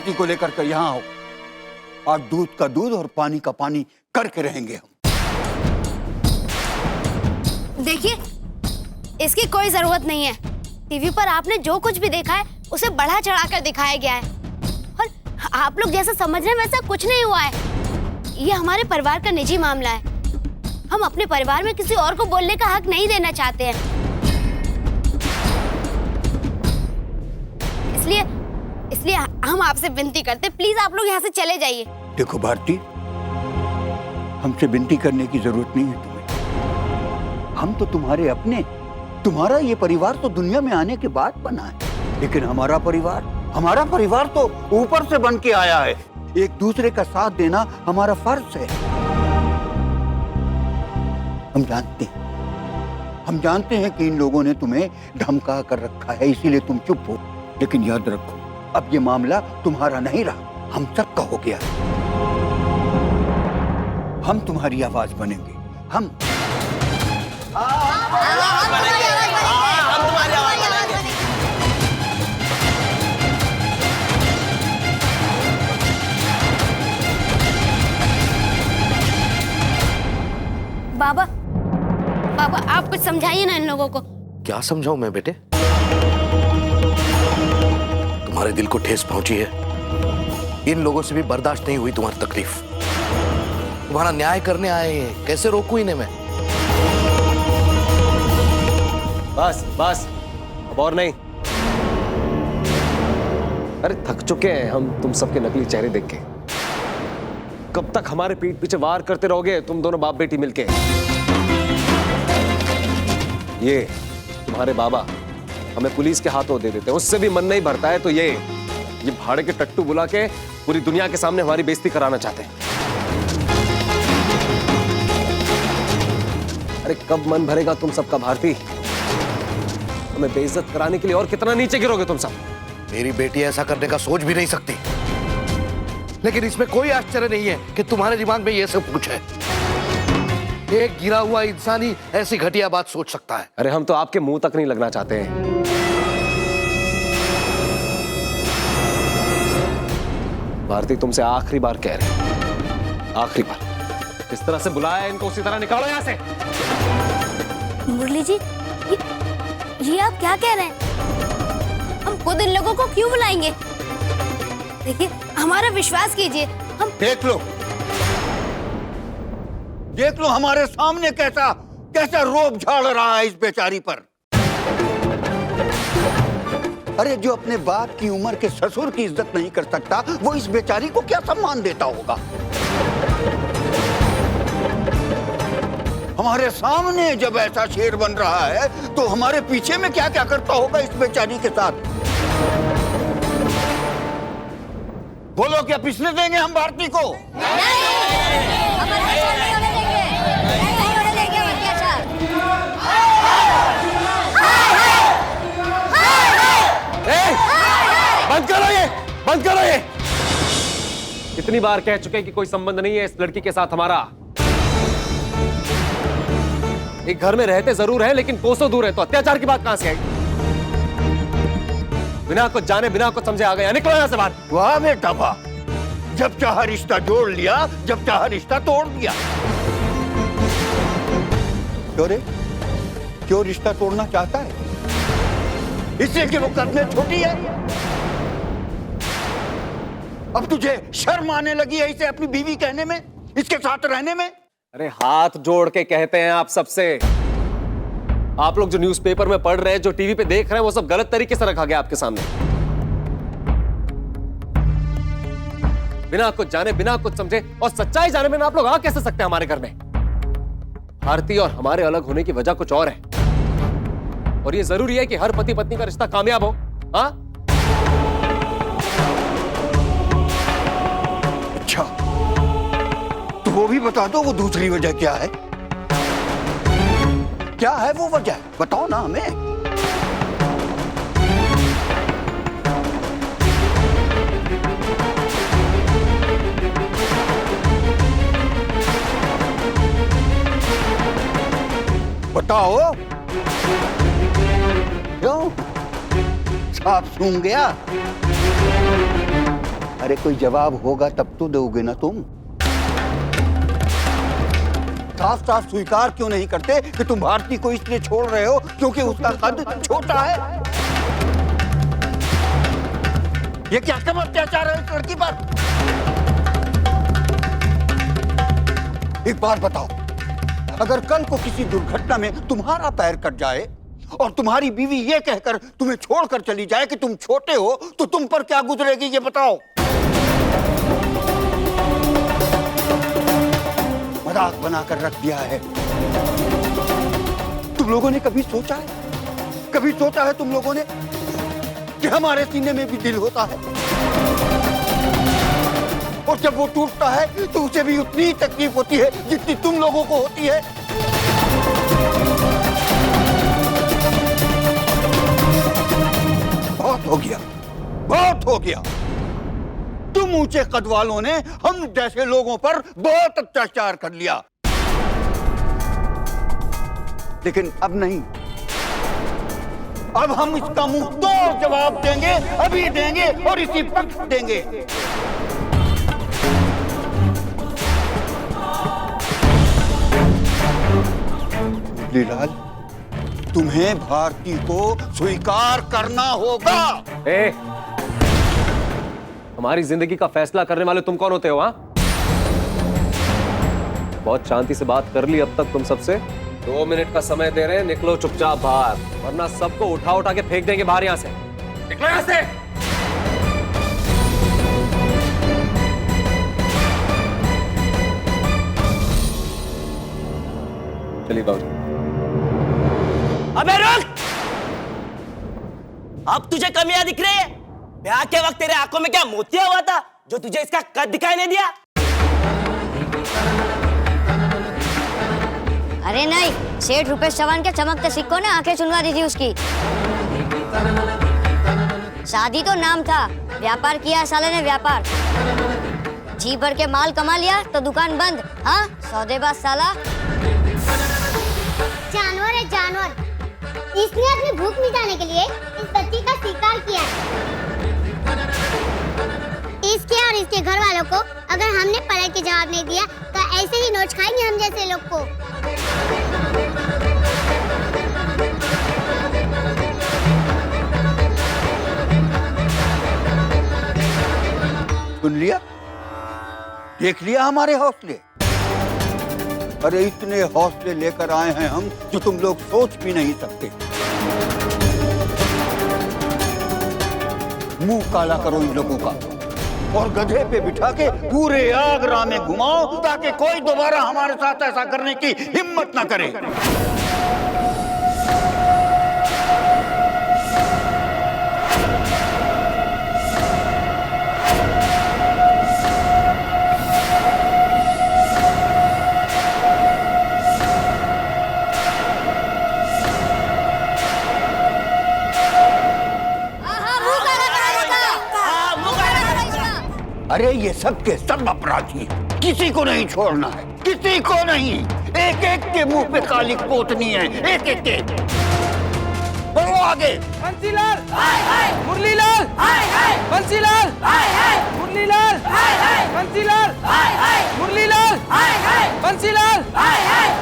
भारती को लेकर के यहाँ आओ। आज दूध का दूध और पानी का पानी करके रहेंगे हम। देखिए, इसकी कोई जरूरत नहीं है। टीवी पर आपने जो कुछ भी देखा है उसे बढ़ा चढ़ाकर दिखाया गया है और आप लोग जैसा समझ रहे हैं वैसा कुछ नहीं हुआ है। ये हमारे परिवार का निजी मामला है। हम अपने परिवार में किसी और को बोलने का हक नहीं देना चाहते हैं। इसलिए हम आपसे विनती करते, प्लीज आप लोग यहाँ से चले जाइए। देखो भारती, हमसे विनती करने की जरूरत नहीं है तुम्हें। हम तो तुम्हारे अपने, तुम्हारा ये परिवार तो दुनिया में आने के बाद बना है, लेकिन हमारा परिवार तो ऊपर से बन के आया है। एक दूसरे का साथ देना हमारा फर्ज है। हम जानते हैं कि इन लोगों ने तुम्हें धमका कर रखा है, इसीलिए तुम चुप हो। लेकिन याद रखो, अब ये मामला तुम्हारा नहीं रहा, हम सबका हो गया। हम तुम्हारी आवाज बनेंगे। हम बाबा आप कुछ समझाइए ना इन लोगों को। क्या समझाऊं मैं बेटे? तुम्हारे दिल को ठेस पहुंची है। इन लोगों से भी बर्दाश्त नहीं हुई तुम्हारी तकलीफ। तुम्हारा न्याय करने आए हैं, कैसे रोकूं इन्हें मैं? बस अब और नहीं। अरे थक चुके हैं हम तुम सबके नकली चेहरे देख के। कब तक हमारे पीठ पीछे वार करते रहोगे तुम दोनों बाप बेटी मिलके? ये तुम्हारे बाबा हमें पुलिस के हाथों दे देते हैं, उससे भी मन नहीं भरता है तो ये भाड़े के टट्टू बुला के पूरी दुनिया के सामने हमारी बेइज्जती कराना चाहते हैं। अरे कब मन भरेगा तुम सबका भारती? हमें बेइज्जत कराने के लिए और कितना नीचे गिरोगे तुम सब? मेरी बेटी ऐसा करने का सोच भी नहीं सकती, लेकिन इसमें कोई आश्चर्य नहीं है कि तुम्हारे दिमाग में ये सब कुछ है। एक गिरा हुआ इंसान ही ऐसी घटिया बात सोच सकता है। अरे हम तो आपके मुंह तक नहीं लगना चाहते हैं। भारती तुमसे आखिरी बार कह रहे हैं, आखिरी बार। किस तरह से बुलाया है इनको उसी तरह निकालो यहां से। मुरली जी, ये आप क्या कह रहे हैं? हम खुद इन लोगों को क्यों बुलाएंगे? देखिए, हमारा विश्वास कीजिए। हम देख लो हमारे सामने कैसा रोब झाड़ रहा है इस बेचारी पर। अरे जो अपने बाप की उम्र के ससुर की इज्जत नहीं कर सकता, वो इस बेचारी को क्या सम्मान देता होगा? हमारे सामने जब ऐसा शेर बन रहा है तो हमारे पीछे में क्या क्या करता होगा इस बेचारी के साथ? बोलो, क्या पिछले देंगे हम भारती को? बंद करो ये। कितनी बार कह चुके कि कोई संबंध नहीं है इस लड़की के साथ हमारा। एक घर में रहते जरूर है लेकिन कोसों दूर है, तो अत्याचार की बात कहां से आई? बिना कुछ जाने बिना कुछ समझे आ गया। निकलो यहां से बाहर। वाह बेटा वाह, जब चाहा रिश्ता जोड़ लिया, जब चाहा रिश्ता तोड़ दिया। क्यों रिश्ता तोड़ना चाहता है? इसलिए कि वो कद में छोटी है। अब तुझे शर्म आने लगी है इसे अपनी बीवी कहने में, इसके साथ रहने में? अरे हाथ जोड़ के कहते हैं आप सबसे। आप लोग जो न्यूज़पेपर में पढ़ रहे हैं, जो टीवी पे देख रहे हैं, वो सब गलत तरीके से रखा गया आपके सामने। बिना कुछ जाने बिना कुछ समझे और सच्चाई जाने बिना आप लोग आ कैसे सकते हैं हमारे घर में? भारती और हमारे अलग होने की वजह कुछ और है, और ये जरूरी है कि हर पति पत्नी का रिश्ता कामयाब हो। हाँ, अच्छा तो वो भी बता दो, वो दूसरी वजह क्या है? क्या है वो वजह? बताओ ना हमें। बताओ। क्यों? साफ सूंघ गया? अरे कोई जवाब होगा तब तो दोगे ना तुम। साफ साफ स्वीकार क्यों नहीं करते कि तुम भारती को इसलिए छोड़ रहे हो क्योंकि उसका कद छोटा है? ये क्या कम अत्याचार है इस लड़की पर? एक बात बताओ, अगर कल को किसी दुर्घटना में तुम्हारा पैर कट जाए और तुम्हारी बीवी ये कहकर तुम्हें छोड़कर चली जाए कि तुम छोटे हो, तो तुम पर क्या गुजरेगी ये बताओ। मजाक बनाकर रख दिया है। तुम लोगों ने कभी सोचा है तुम लोगों ने कि हमारे सीने में भी दिल होता है, और जब वो टूटता है तो उसे भी उतनी ही तकलीफ होती है जितनी तुम लोगों को होती है। बहुत हो गया। तुम ऊंचे कद वालों ने हम जैसे लोगों पर बहुत अत्याचार कर लिया, लेकिन अब नहीं। अब हम इसका मुंह तोड़ जवाब देंगे, अभी देंगे और इसी वक्त देंगे। मुरलीलाल, तुम्हें भारती को स्वीकार करना होगा। हमारी जिंदगी का फैसला करने वाले तुम कौन होते हो? बहुत शांति से बात कर ली अब तक तुम सबसे। 2 मिनट का समय दे रहे हैं, निकलो चुपचाप बाहर, वरना सबको उठा के फेंक देंगे बाहर। यहां से निकलो, यहां से। चलिए बाबू। अबे रुक! अब तुझे कमियां दिख रही है? ब्याह के वक्त तेरे आंखों में क्या मोतिया हुआ था जो तुझे इसका कद दिखाई नहीं दिया? अरे नहीं, सेठ रुपेश चौहान के चमकते सिक्कों ने आंखें चुनवा दी थी उसकी। शादी तो नाम था, व्यापार किया साले ने व्यापार। जी भर के माल कमा लिया तो दुकान बंद। हाँ, सौदेबाज साला। जानवर है जानवर। इसने अपनी भूख मिटाने के लिए इस बच्ची का शिकार किया है। इसके और इसके घर वालों को अगर हमने पलट के जवाब नहीं दिया तो ऐसे ही नोच खाएंगे हम जैसे लोग को। सुन लिया? देख लिया हमारे हौसले? अरे इतने हौसले लेकर आए हैं हम जो तुम लोग सोच भी नहीं सकते। मुंह काला करो इन लोगों का और गधे पे बिठा के पूरे आगरा में घुमाओ ताकि कोई दोबारा हमारे साथ ऐसा करने की हिम्मत ना करे। अरे ये सब के सब अपराधी हैं, किसी को नहीं छोड़ना है, किसी को नहीं। एक एक के मुंह पे काली पोतनी है, एक एक के। बढ़ो आगे। बंसीलाल, मुरलीलाल, बंसीलाल, मुरलीलाल, बंसीलाल, मुरलीलाल, बंसीलाल,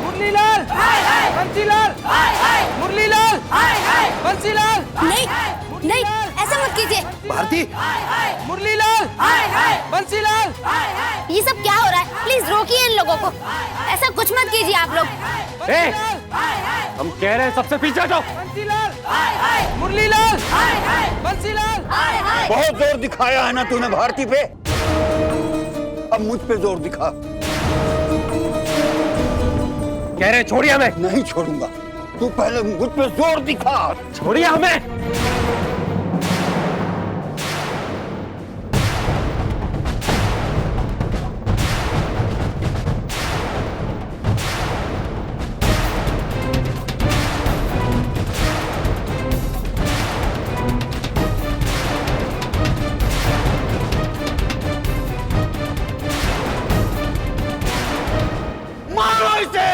मुरलीलाल, बंसीलाल, मुरलीलाल, बंसीलाल। नहीं, नहीं, ऐसा मत कीजिए। भारती, मुरलीलाल, बंसीलाल। ये सब क्या हो रहा है? प्लीज रोकिए इन लोगों को। ऐसा कुछ मत कीजिए आप लोग। हम कह रहे हैं सबसे पीछे हटो। बंसीलाल, मुरलीलाल, बंसीलाल। बहुत जोर दिखाया है ना तूने भारती पे, अब मुझ पे जोर दिखा। कह रहे छोड़िए हमें। नहीं छोड़ूंगा, तू पहले मुझ पे जोर दिखा। छोड़िए हमें। मारो इसे।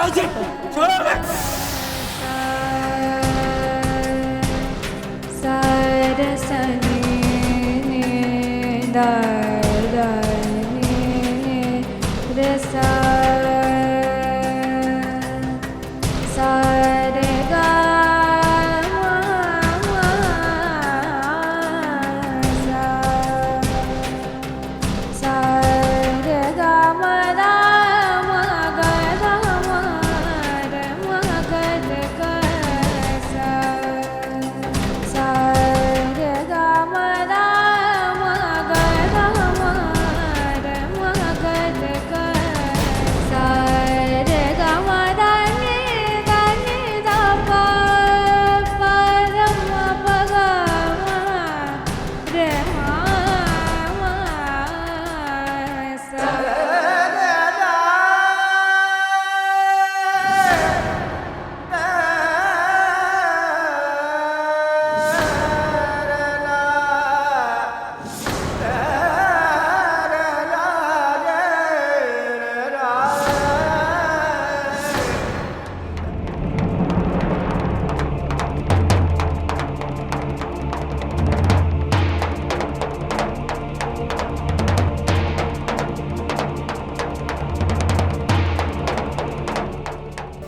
बाबूजी, छोड़ो मत।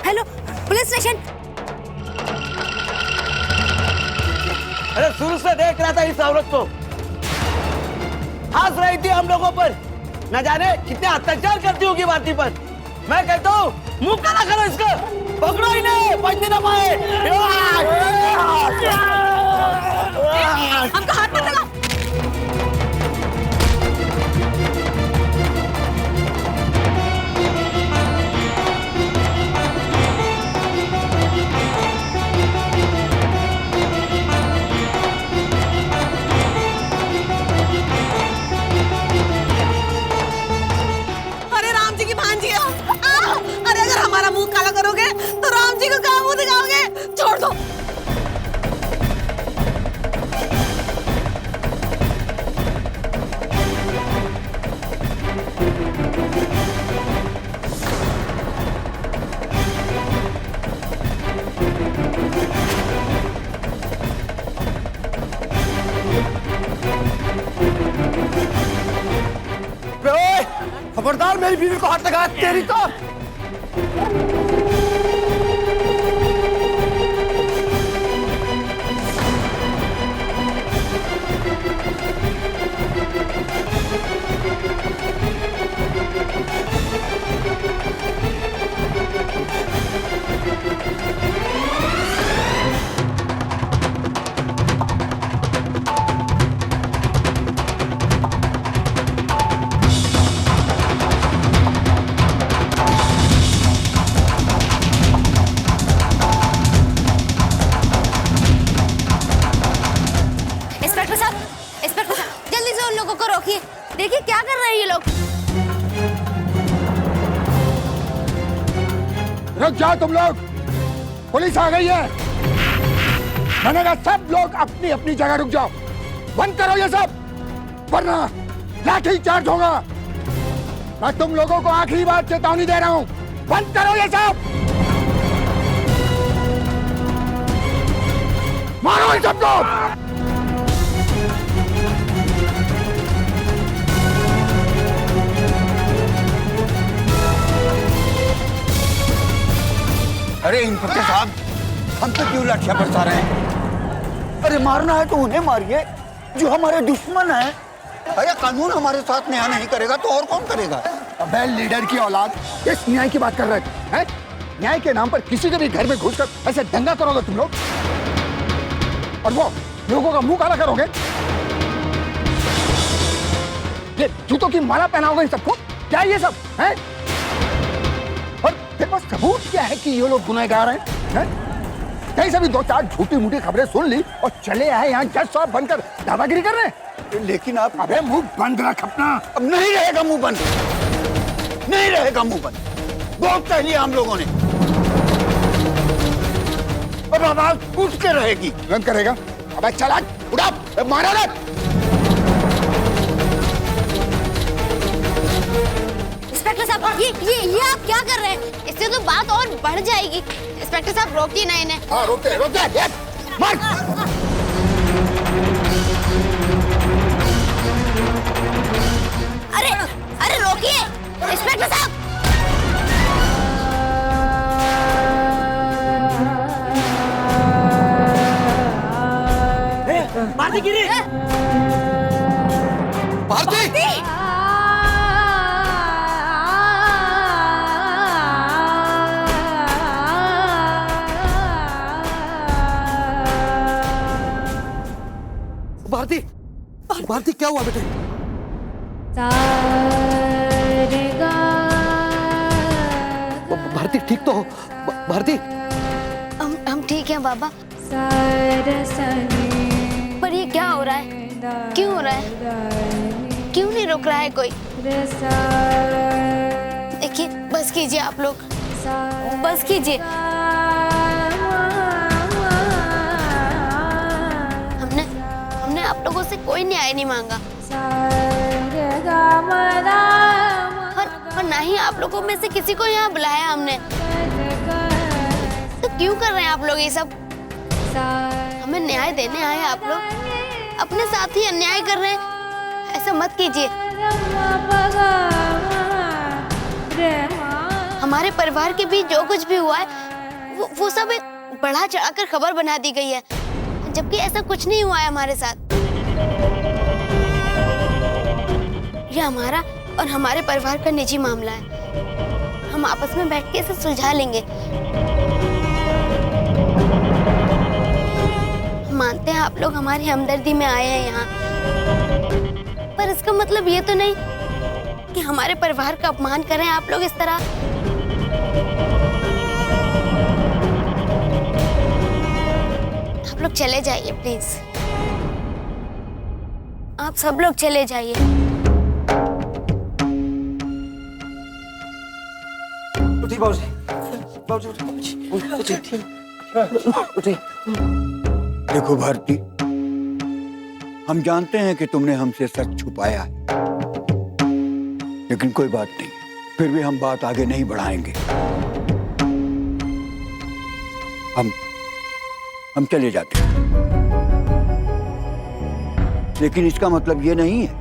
Hello, police station. अरे शुरू से देख रहा था इस औरत को, हंस रही थी हम लोगों पर, न जाने कितने अत्याचार करती होगी भारती पर। मैं कहता हूँ मुंह काला करो इसका, पकड़ो इन्हें, बचने न पाए। हमको हाथ मत लगा। अरे राम जी की भांजी है। अरे अगर हमारा मुंह काला करोगे तो राम जी को कहाँ मुंह दिखाओगे? छोड़ दो। खबरदार मेरी बीवी को हाथ लगा, तेरी तो। इंस्पेक्टर साहब, जल्दी से उन लोगों को रोकिए। देखिए क्या कर रहे हैं ये लोग। रुक जाओ तुम लोग, पुलिस आ गई है। मैंने कहा सब लोग अपनी अपनी जगह रुक जाओ, बंद करो ये सब, वरना लाठी चार्ज होगा। मैं तुम लोगों को आखिरी बार चेतावनी दे रहा हूं, बंद करो ये सब, मारो इन सबको। अरे इंस्पेक्टर साहब, हम तो क्यों लाठियां बरसा रहे हैं? अरे मारना है तो उन्हें मारिए जो हमारे दुश्मन है। अरे कानून हमारे साथ न्याय नहीं करेगा तो और कौन करेगा? अबे लीडर की औलाद, किस न्याय की बात कर रहे हैं? न्याय के नाम पर किसी के भी घर में घुसकर ऐसे दंगा करोगे तुम लोग, और वो लोगों का मुंह काला करोगे। ये जूतों की माला पहनाओगे इन सबको, क्या ये सब है? और फिर बस सबूत क्या है कि ये लोग गुनहगार हैं? कहीं से भी दो चार झूठी मूठी खबरें सुन ली और चले आए यहाँ जज साहब बनकर दादागिरी कर रहे हैं। लेकिन आप, अबे मुंह बंद रख अपना। अब नहीं रहेगा मुंह बंद, नहीं रहेगा मुंह बंद। बहुत कह लिया हम लोगों ने, अब आवाज उठ के रहेगी। बंद करेगा? अबे चला उड़ा, मारा ना। ये आप क्या कर रहे हैं? इससे तो बात और बढ़ जाएगी। इंस्पेक्टर साहब रोकिए ना इन्हें। हाँ रोके रोके मार। अरे अरे रोकिए इंस्पेक्टर साहब। भारती गिरी। भारती भारती भारती क्या हुआ बेटे? भारती ठीक तो हो? भारती हम ठीक हैं बाबा। पर ये क्या हो रहा है? क्यों हो रहा है? क्यों नहीं रोक रहा है कोई? देखिए बस कीजिए आप लोग, बस कीजिए। हमने आप लोगों से कोई न्याय नहीं मांगा और ना ही आप लोगों में से किसी को यहाँ बुलाया हमने। तो क्यों कर रहे हैं आप लोग ये सब? हमें न्याय देने आए आप लोग, अपने साथ ही अन्याय कर रहे हैं। ऐसा मत कीजिए। हमारे परिवार के बीच जो कुछ भी हुआ है वो सब एक बढ़ा चढ़ाकर खबर बना दी गई है, जबकि ऐसा कुछ नहीं हुआ है हमारे साथ। यह हमारा और हमारे परिवार का निजी मामला है। हम आपस में बैठ के इसे सुलझा लेंगे। मानते हैं आप लोग हमारी हमदर्दी में आए हैं यहाँ, पर इसका मतलब ये तो नहीं कि हमारे परिवार का अपमान करें आप लोग इस तरह। आप लोग चले जाइए प्लीज। आप सब लोग चले जाइए। देखो भारती, हम जानते हैं कि तुमने हमसे सच छुपाया है, लेकिन कोई बात नहीं, फिर भी हम बात आगे नहीं बढ़ाएंगे। हम चले जाते हैं, लेकिन इसका मतलब ये नहीं है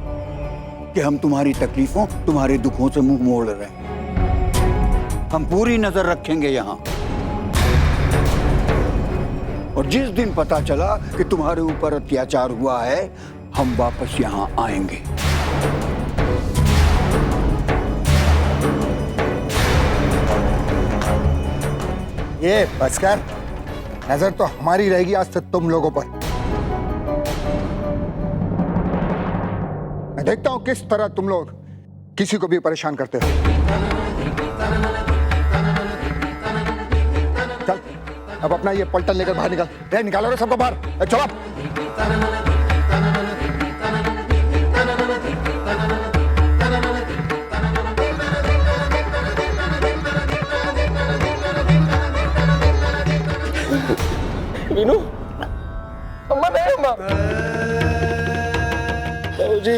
कि हम तुम्हारी तकलीफों, तुम्हारे दुखों से मुंह मोड़ रहे हैं। हम पूरी नजर रखेंगे यहाँ, और जिस दिन पता चला कि तुम्हारे ऊपर अत्याचार हुआ है, हम वापस यहाँ आएंगे। ये बस कर, नजर तो हमारी रहेगी आज से तुम लोगों पर। मैं देखता हूं किस तरह तुम लोग किसी को भी परेशान करते हो। चल अब अपना ये पलटन लेकर बाहर निकल। निकालो रे सबको बाहर। चलो मीनू, अम्मा नहीं अम्मा। जी